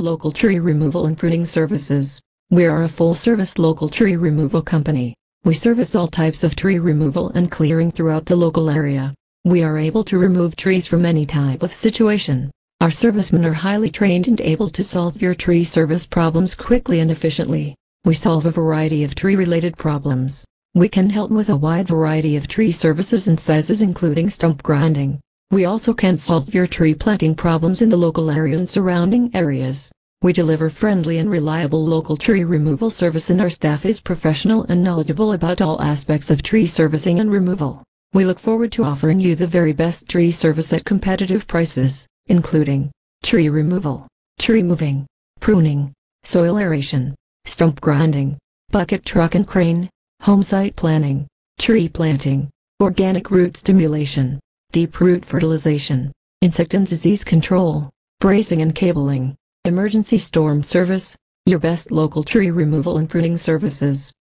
Local tree removal and pruning services. We are a full-service local tree removal company. We service all types of tree removal and clearing throughout the local area. We are able to remove trees from any type of situation. Our servicemen are highly trained and able to solve your tree service problems quickly and efficiently. We solve a variety of tree-related problems. We can help with a wide variety of tree services and sizes, including stump grinding. We also can solve your tree planting problems in the local area and surrounding areas. We deliver friendly and reliable local tree removal service, and our staff is professional and knowledgeable about all aspects of tree servicing and removal. We look forward to offering you the very best tree service at competitive prices, including tree removal, tree moving, pruning, soil aeration, stump grinding, bucket truck and crane, home site planning, tree planting, organic root stimulation, deep root fertilization, insect and disease control, bracing and cabling, emergency storm service. Your best local tree removal and pruning services.